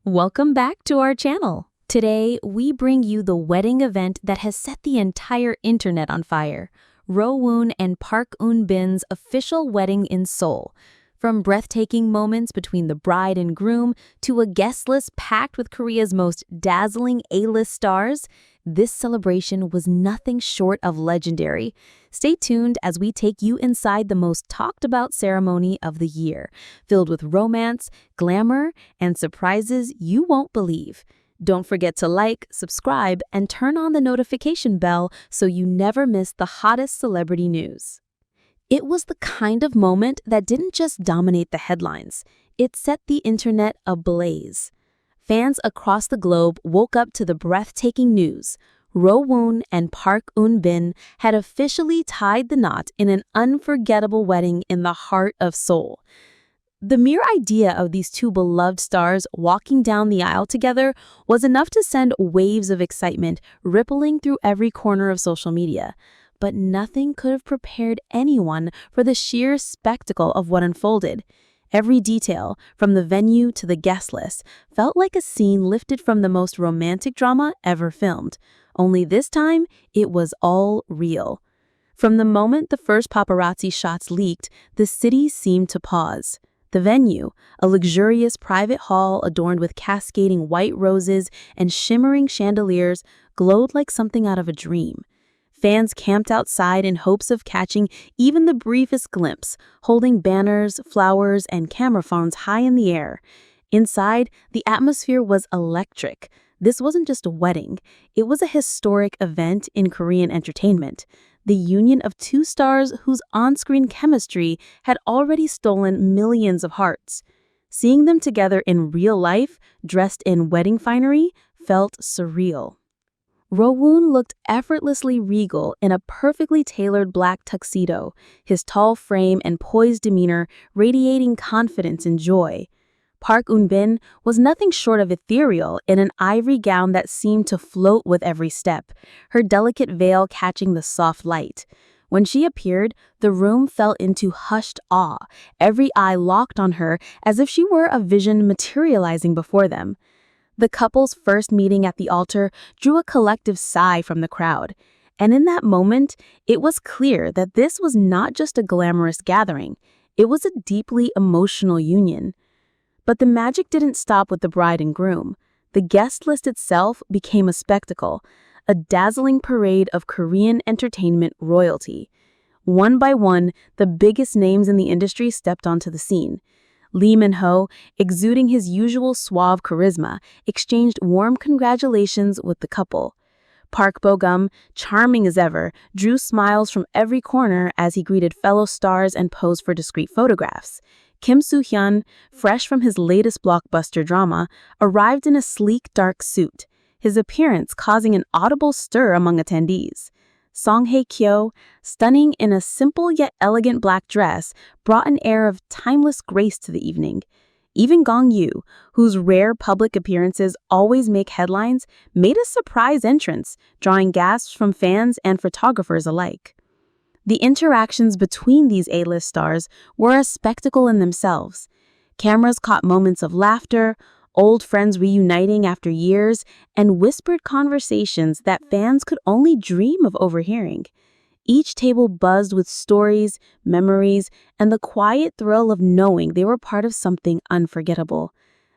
Welcome back to our channel. Today, we bring you the wedding event that has set the entire internet on fire. Rowoon and Park Eun-bin's official wedding in Seoul. From breathtaking moments between the bride and groom to a guest list packed with Korea's most dazzling A-list stars, this celebration was nothing short of legendary. Stay tuned as we take you inside the most talked about ceremony of the year, filled with romance, glamour, and surprises you won't believe. Don't forget to like, subscribe, and turn on the notification bell so you never miss the hottest celebrity news. It was the kind of moment that didn't just dominate the headlines, it set the internet ablaze. Fans across the globe woke up to the breathtaking news. Rowoon and Park Eun-bin had officially tied the knot in an unforgettable wedding in the heart of Seoul. The mere idea of these two beloved stars walking down the aisle together was enough to send waves of excitement rippling through every corner of social media. But nothing could have prepared anyone for the sheer spectacle of what unfolded. Every detail, from the venue to the guest list, felt like a scene lifted from the most romantic drama ever filmed. Only this time, it was all real. From the moment the first paparazzi shots leaked, the city seemed to pause. The venue, a luxurious private hall adorned with cascading white roses and shimmering chandeliers, glowed like something out of a dream. Fans camped outside in hopes of catching even the briefest glimpse, holding banners, flowers, and camera phones high in the air. Inside, the atmosphere was electric. This wasn't just a wedding. It was a historic event in Korean entertainment. The union of two stars whose on-screen chemistry had already stolen millions of hearts. Seeing them together in real life, dressed in wedding finery, felt surreal. Rowoon looked effortlessly regal in a perfectly tailored black tuxedo, his tall frame and poised demeanor radiating confidence and joy. Park Eun-bin was nothing short of ethereal in an ivory gown that seemed to float with every step, her delicate veil catching the soft light. When she appeared, the room fell into hushed awe, every eye locked on her as if she were a vision materializing before them. The couple's first meeting at the altar drew a collective sigh from the crowd. And in that moment, it was clear that this was not just a glamorous gathering. It was a deeply emotional union. But the magic didn't stop with the bride and groom. The guest list itself became a spectacle, a dazzling parade of Korean entertainment royalty. One by one, the biggest names in the industry stepped onto the scene. Lee Min-ho, exuding his usual suave charisma, exchanged warm congratulations with the couple. Park Bo-gum, charming as ever, drew smiles from every corner as he greeted fellow stars and posed for discreet photographs. Kim Soo-hyun, fresh from his latest blockbuster drama, arrived in a sleek dark suit, his appearance causing an audible stir among attendees. Song Hye-kyo, stunning in a simple yet elegant black dress, brought an air of timeless grace to the evening. Even Gong-yoo, whose rare public appearances always make headlines, made a surprise entrance, drawing gasps from fans and photographers alike. The interactions between these A-list stars were a spectacle in themselves. Cameras caught moments of laughter, old friends reuniting after years, and whispered conversations that fans could only dream of overhearing. Each table buzzed with stories, memories, and the quiet thrill of knowing they were part of something unforgettable.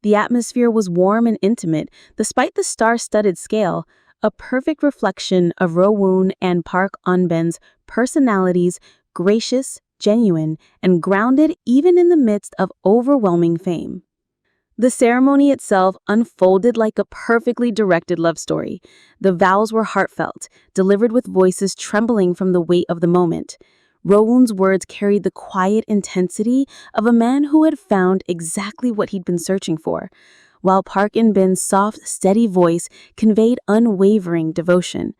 The atmosphere was warm and intimate, despite the star-studded scale, a perfect reflection of Rowoon and Park Eun-bin's personalities, gracious, genuine, and grounded even in the midst of overwhelming fame. The ceremony itself unfolded like a perfectly directed love story. The vows were heartfelt, delivered with voices trembling from the weight of the moment. Rowoon's words carried the quiet intensity of a man who had found exactly what he'd been searching for, while Park Eun-bin's soft, steady voice conveyed unwavering devotion.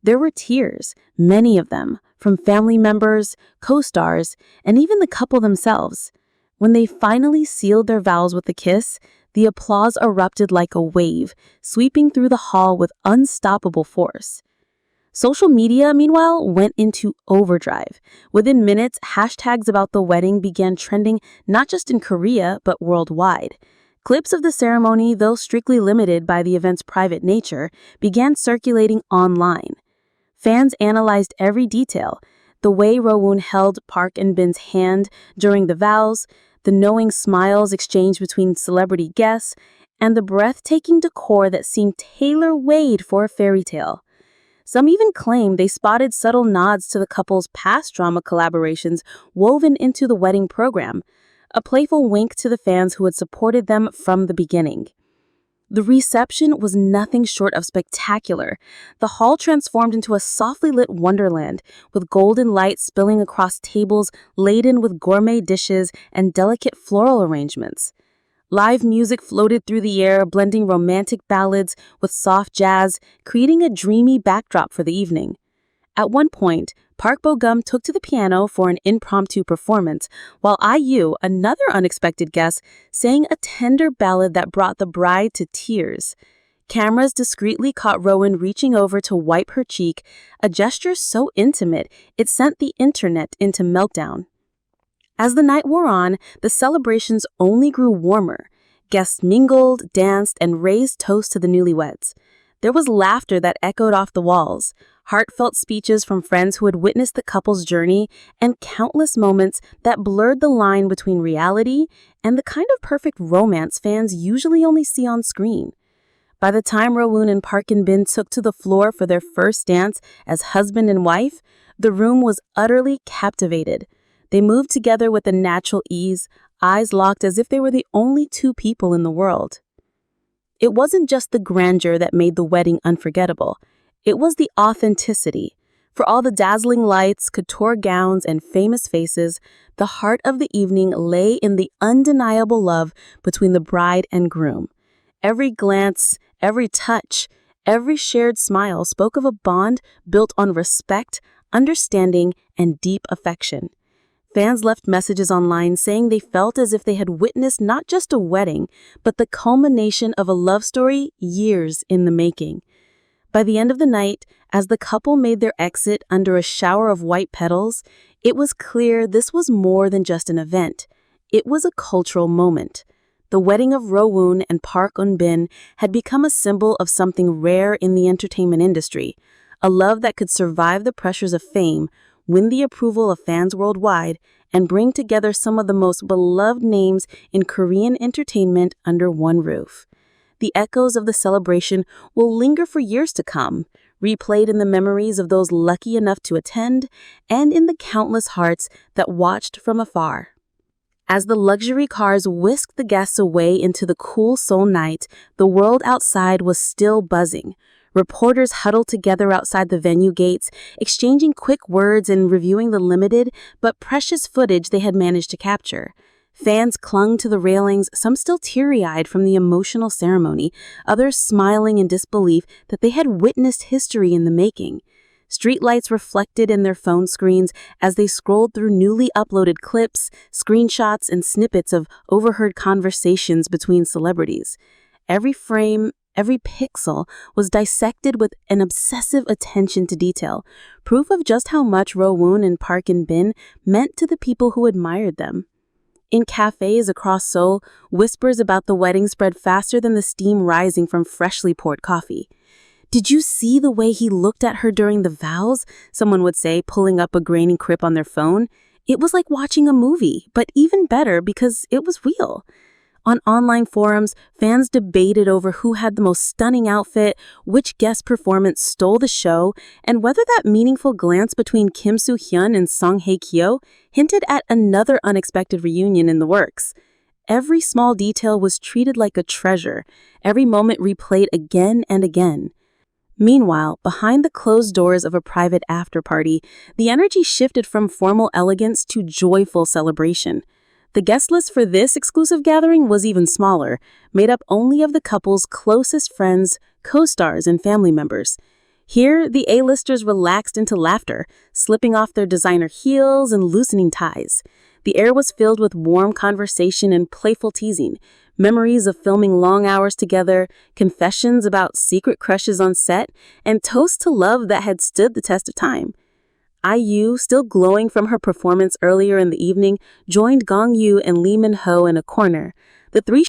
There were tears, many of them, from family members, co-stars, and even the couple themselves. When they finally sealed their vows with a kiss, the applause erupted like a wave, sweeping through the hall with unstoppable force. Social media, meanwhile, went into overdrive. Within minutes, hashtags about the wedding began trending not just in Korea, but worldwide. Clips of the ceremony, though strictly limited by the event's private nature, began circulating online. Fans analyzed every detail: the way Rowoon held Park and Bin's hand during the vows, the knowing smiles exchanged between celebrity guests, and the breathtaking decor that seemed tailor-made for a fairy tale. Some even claimed they spotted subtle nods to the couple's past drama collaborations woven into the wedding program, a playful wink to the fans who had supported them from the beginning. The reception was nothing short of spectacular. The hall transformed into a softly lit wonderland, with golden light spilling across tables laden with gourmet dishes and delicate floral arrangements. Live music floated through the air, blending romantic ballads with soft jazz, creating a dreamy backdrop for the evening. At one point, Park Bo-gum took to the piano for an impromptu performance, while IU, another unexpected guest, sang a tender ballad that brought the bride to tears. Cameras discreetly caught Rowoon reaching over to wipe her cheek, a gesture so intimate it sent the internet into meltdown. As the night wore on, the celebrations only grew warmer. Guests mingled, danced, and raised toasts to the newlyweds. There was laughter that echoed off the walls, heartfelt speeches from friends who had witnessed the couple's journey, and countless moments that blurred the line between reality and the kind of perfect romance fans usually only see on screen. By the time Rowoon and Park and Bin took to the floor for their first dance as husband and wife, the room was utterly captivated. They moved together with a natural ease, eyes locked as if they were the only two people in the world. It wasn't just the grandeur that made the wedding unforgettable. It was the authenticity. For all the dazzling lights, couture gowns, and famous faces, the heart of the evening lay in the undeniable love between the bride and groom. Every glance, every touch, every shared smile spoke of a bond built on respect, understanding, and deep affection. Fans left messages online saying they felt as if they had witnessed not just a wedding, but the culmination of a love story years in the making. By the end of the night, as the couple made their exit under a shower of white petals, it was clear this was more than just an event. It was a cultural moment. The wedding of Rowoon and Park Eun-bin had become a symbol of something rare in the entertainment industry, a love that could survive the pressures of fame, win the approval of fans worldwide, and bring together some of the most beloved names in Korean entertainment under one roof. The echoes of the celebration will linger for years to come, replayed in the memories of those lucky enough to attend and in the countless hearts that watched from afar. As the luxury cars whisked the guests away into the cool Seoul night, the world outside was still buzzing. Reporters huddled together outside the venue gates, exchanging quick words and reviewing the limited but precious footage they had managed to capture. Fans clung to the railings, some still teary-eyed from the emotional ceremony, others smiling in disbelief that they had witnessed history in the making. Streetlights reflected in their phone screens as they scrolled through newly uploaded clips, screenshots, and snippets of overheard conversations between celebrities. Every frame, every pixel was dissected with an obsessive attention to detail, proof of just how much Rowoon and Park and Bin meant to the people who admired them. In cafes across Seoul, whispers about the wedding spread faster than the steam rising from freshly poured coffee. "Did you see the way he looked at her during the vows?" someone would say, pulling up a grainy clip on their phone. It was like watching a movie, but even better because it was real. On online forums, fans debated over who had the most stunning outfit, which guest performance stole the show, and whether that meaningful glance between Kim Soo-hyun and Song Hye-kyo hinted at another unexpected reunion in the works. Every small detail was treated like a treasure, every moment replayed again and again. Meanwhile, behind the closed doors of a private after-party, the energy shifted from formal elegance to joyful celebration. The guest list for this exclusive gathering was even smaller, made up only of the couple's closest friends, co-stars, and family members. Here, the A-listers relaxed into laughter, slipping off their designer heels and loosening ties. The air was filled with warm conversation and playful teasing, memories of filming long hours together, confessions about secret crushes on set, and toasts to love that had stood the test of time. IU, still glowing from her performance earlier in the evening, joined Gong Yoo and Lee Min-ho in a corner. The three